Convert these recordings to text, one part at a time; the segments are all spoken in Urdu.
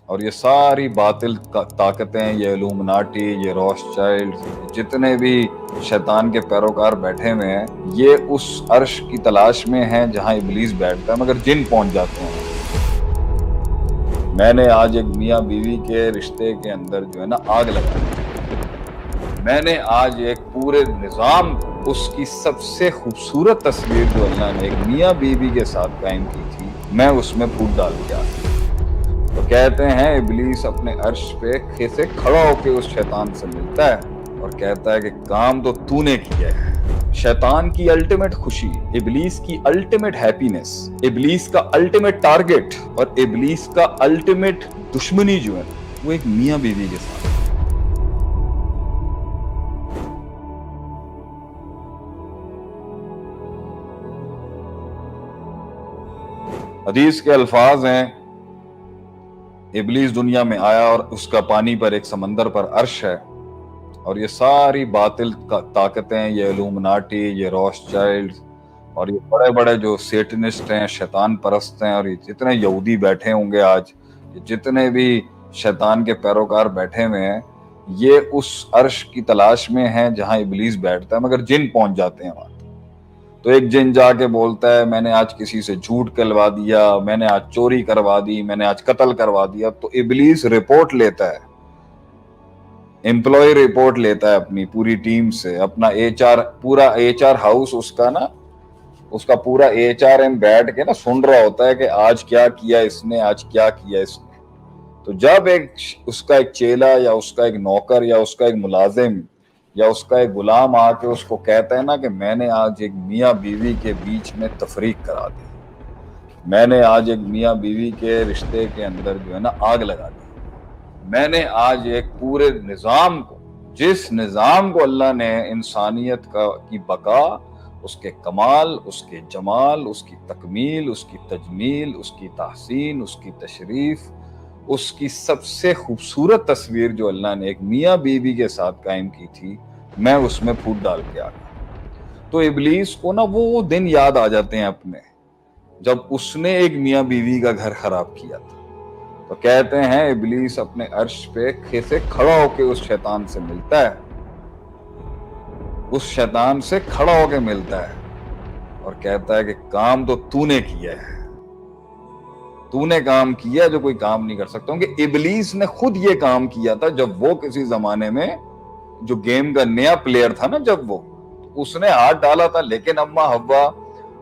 اور یہ ساری باطل طاقتیں، یہ الومناٹی، یہ روس چائلڈ، جتنے بھی شیطان کے پیروکار بیٹھے ہوئے ہیں، یہ اس عرش کی تلاش میں ہیں جہاں ابلیس بیٹھتا ہے، مگر جن پہنچ جاتے ہیں۔ میں نے آج ایک میاں بیوی کے رشتے کے اندر جو ہے نا آگ لگا دی۔ میں نے آج ایک پورے نظام، اس کی سب سے خوبصورت تصویر جو اللہ نے ایک میاں بیوی کے ساتھ قائم کی تھی، میں اس میں پھوٹ ڈال کے آ گیا۔ تو کہتے ہیں ابلیس اپنے عرش پہ سے کھڑا ہو کے اس شیطان سے ملتا ہے اور کہتا ہے کہ کام تو تو نے کیا ہے۔ شیطان کی الٹیمیٹ خوشی، ابلیس کی الٹیمیٹ ہیپینس، ابلیس کا الٹیمیٹ ٹارگٹ اور ابلیس کا الٹیمیٹ دشمنی جو ہے وہ ایک میاں بیوی کے ساتھ۔ حدیث کے الفاظ ہیں، ابلیس دنیا میں آیا اور اس کا پانی پر ایک سمندر پر عرش ہے، اور یہ ساری باطل طاقتیں، یہ الومناٹی، یہ روس چائلڈ اور یہ بڑے بڑے جو سیٹنسٹ ہیں، شیطان پرست ہیں، اور یہ جتنے یہودی بیٹھے ہوں گے آج، جتنے بھی شیطان کے پیروکار بیٹھے ہوئے ہیں، یہ اس عرش کی تلاش میں ہیں جہاں ابلیس بیٹھتا ہے، مگر جن پہنچ جاتے ہیں وہاں۔ تو ایک جن جا کے بولتا ہے میں نے آج کسی سے جھوٹ کہلوا دیا، میں نے آج چوری کروا دی، میں نے آج قتل کروا دیا، تو ابلیس رپورٹ لیتا ہے، امپلائی رپورٹ لیتا ہے اپنی پوری ٹیم سے، اپنا پورا ایچ آر ہاؤس اس کا پورا ایچ آر ایم بیٹھ کے نا سن رہا ہوتا ہے کہ آج کیا کیا اس نے، آج کیا کیا اس نے۔ تو جب اس کا ایک چیلا یا اس کا ایک نوکر یا اس کا ایک ملازم یا اس کا ایک غلام آ کے اس کو کہتا ہے نا کہ میں نے آج ایک میاں بیوی کے بیچ میں تفریق کرا دی، میں نے آج ایک میاں بیوی کے رشتے کے اندر جو ہے نا آگ لگا دی، میں نے آج ایک پورے نظام کو، جس نظام کو اللہ نے انسانیت کی بقا، اس کے کمال، اس کے جمال، اس کی تکمیل، اس کی تجمیل، اس کی تحسین، اس کی تشریف، اس کی سب سے خوبصورت تصویر جو اللہ نے ایک میاں بیوی کے ساتھ قائم کی تھی، میں اس میں پھوٹ ڈال کے آ گیا۔ تو ابلیس کو نا وہ دن یاد آ جاتے ہیں اپنے، جب اس نے ایک میاں بیوی کا گھر خراب کیا تھا۔ تو کہتے ہیں ابلیس اپنے عرش پہ سے کھڑا ہو کے اس شیطان سے ملتا ہے، اس شیطان سے کھڑا ہو کے ملتا ہے اور کہتا ہے کہ کام تو تو نے کیا ہے، تو نے کام کیا جو کوئی کام نہیں کر سکتا ہوں۔ کہ ابلیس نے خود یہ کام کیا تھا جب وہ کسی زمانے میں جو گیم کا نیا پلیئر تھا نا، جب وہ اس نے ہاتھ ڈالا تھا، لیکن اما حوا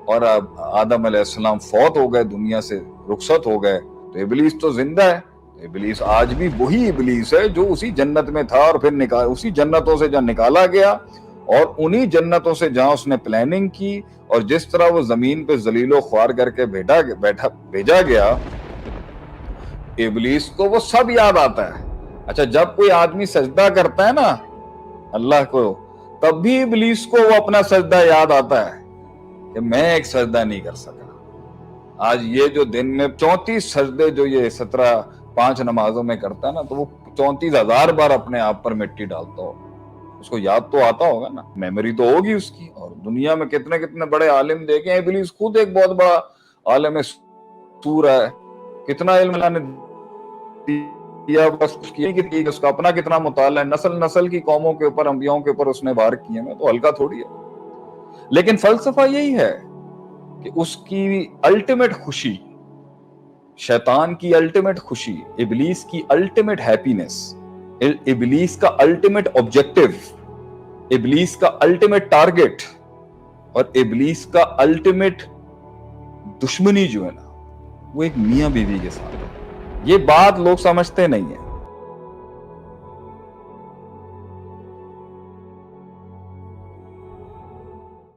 اور آدم علیہ السلام فوت ہو گئے، دنیا سے رخصت ہو گئے، تو ابلیس تو زندہ ہے۔ ابلیس آج بھی وہی ابلیس ہے جو اسی جنت میں تھا، اور پھر اسی جنتوں سے جہاں نکالا گیا، اور انہی جنتوں سے جہاں اس نے پلاننگ کی، اور جس طرح وہ زمین پہ ذلیل و خوار کر کے بھیجا گیا، ابلیس کو وہ سب یاد آتا ہے۔ اچھا، جب کوئی آدمی سجدہ کرتا ہے نا اللہ کو، تب بھی ابلیس کو وہ اپنا سجدہ یاد آتا ہے کہ میں ایک سجدہ نہیں کر سکا۔ آج یہ جو دن میں 34 سجدے جو یہ 5 نمازوں میں کرتا ہے نا، تو وہ 34,000 بار اپنے آپ پر مٹی ڈالتا ہو، اس کو یاد تو آتا ہوگا نا، میموری تو ہوگی اس کی۔ اور دنیا میں کتنے کتنے بڑے عالم دیکھیں، ابلیس خود ایک بہت بڑا عالم سور ہے، کتنا علم اللہ نے دیا، بس اس کا اپنا کتنا مطالعہ ہے، نسل نسل کی قوموں کے اوپر، انبیاؤں کے اوپر اس نے وار کیے ہیں، تو ہلکا تھوڑی ہے۔ لیکن فلسفہ یہی ہے کہ اس کی الٹیمیٹ خوشی، شیطان کی الٹیمیٹ خوشی، ابلیس کی الٹیمیٹ ہیپینس، ابلیس کا الٹیمیٹ آبجیکٹو، ابلیس کا الٹیمیٹ ٹارگٹ اور ابلیس کا الٹیمیٹ دشمنی جو ہے نا، وہ ایک میاں بیوی کے ساتھ ہے۔ یہ بات لوگ سمجھتے نہیں ہیں۔